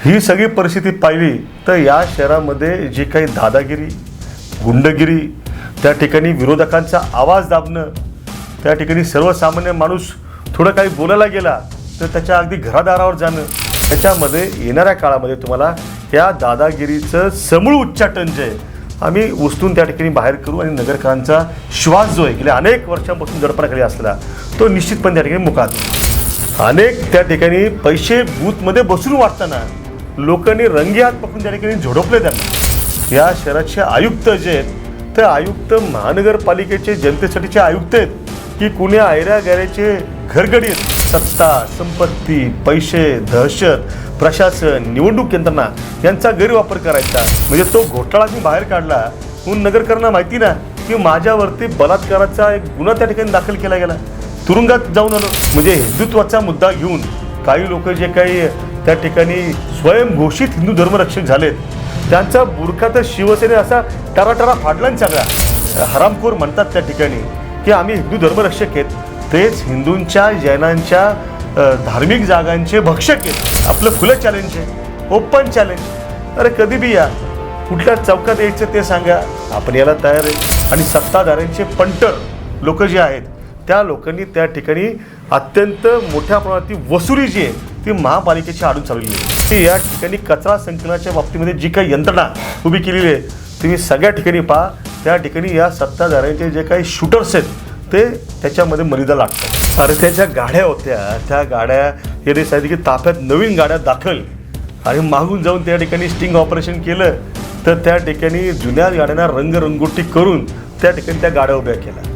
ही सगळी परिस्थिती पाहिली तर या शहरामध्ये जी काही दादागिरी, गुंडगिरी, त्या ठिकाणी विरोधकांचा आवाज दाबणं, त्या ठिकाणी सर्वसामान्य माणूस थोडं काही बोलायला गेला तर त्याच्या अगदी घरादारावर जाणं, त्याच्यामध्ये येणाऱ्या काळामध्ये तुम्हाला या दादागिरीचं समूळ उच्चाटन जे आहे आम्ही उचलून त्या ठिकाणी बाहेर करू आणि नगरकरांचा श्वास जो आहे गेल्या अनेक वर्षांपासून दडपणाखाली असलेला तो निश्चितपणे त्या ठिकाणी मुकात. अनेक त्या ठिकाणी पैसे बूथमध्ये बसून वाटताना लोकांनी रंगी हात पकडून त्या ठिकाणी झोडपले त्यांना. या शहराचे आयुक्त जे आहेत ते आयुक्त महानगरपालिकेचे जनतेसाठीचे आयुक्त आहेत की कुणी आयऱ्या गैऱ्याचे घरगडी आहेत. सत्ता, संपत्ती, पैसे, दहशत, प्रशासन, निवडणूक यंत्रणा यांचा गैरवापर करायचा. म्हणजे तो घोटाळा मी बाहेर काढला म्हणून नगरकरांना माहिती ना की माझ्यावरती बलात्काराचा एक गुन्हा त्या ठिकाणी दाखल केला गेला, तुरुंगात जाऊन आलो. म्हणजे हिंदुत्वाचा मुद्दा घेऊन काही लोक जे काही त्या ठिकाणी स्वयंघोषित हिंदू धर्मरक्षक झालेत त्यांचा बुरखा तर शिवसेने असा टराटरा फाडला सगळा. हरामखोर म्हणतात त्या ठिकाणी की आम्ही हिंदू धर्मरक्षक आहेत, तेच हिंदूंच्या जैनांच्या धार्मिक जागांचे भक्षक आहेत. आपलं खुलं चॅलेंज आहे, ओपन चॅलेंज. अरे कधी बी या, कुठल्या चौकात यायचं ते सांगा, आपण याला तयार आहे. आणि सत्ताधाऱ्यांचे पंटर लोक जे आहेत त्या लोकांनी त्या ठिकाणी अत्यंत मोठ्या प्रमाणात वसुली जी आहे ती महापालिकेची आडून चालवली आहे. ती या ठिकाणी कचरा संकलनाच्या बाबतीमध्ये जी काही यंत्रणा उभी केलेली आहे तुम्ही सगळ्या ठिकाणी पहा. त्या ठिकाणी या सत्ताधाऱ्यांचे जे काही शूटर्स आहेत ते त्याच्यामध्ये मर्यादा लागतात. अरे त्याच्या गाड्या होत्या, त्या गाड्या याने सांगितलं की ताफ्यात नवीन गाड्या दाखल आणि मागून जाऊन त्या ठिकाणी स्टिंग ऑपरेशन केलं तर त्या ठिकाणी जुन्या गाड्यांना रंगरंगोटी करून त्या ठिकाणी त्या गाड्या उभ्या केल्या.